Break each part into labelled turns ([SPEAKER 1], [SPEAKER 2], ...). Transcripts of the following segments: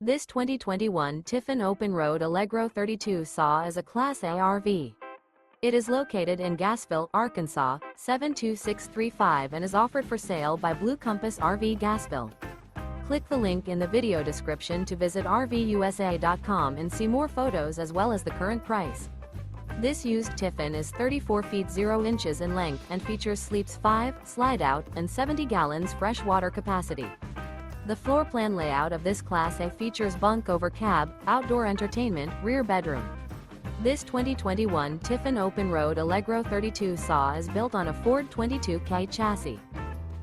[SPEAKER 1] This 2021 Tiffin Open Road Allegro 32 SAW is a Class A RV. It is located in Gassville, Arkansas, 72635 and is offered for sale by Blue Compass RV Gassville. Click the link in the video description to visit RVUSA.com and see more photos as well as the current price. This used Tiffin is 34 feet 0 inches in length and features sleeps 5, slide-out, and 70 gallons fresh water capacity. The floor plan layout of this Class A features bunk over cab, outdoor entertainment, rear bedroom. This 2021 Tiffin Open Road Allegro 32 SAW is built on a Ford 22K chassis.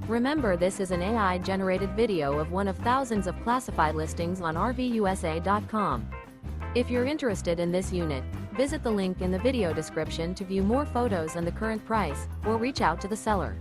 [SPEAKER 1] Remember, this is an AI-generated video of one of thousands of classified listings on RVUSA.com. If you're interested in this unit, visit the link in the video description to view more photos and the current price, or reach out to the seller.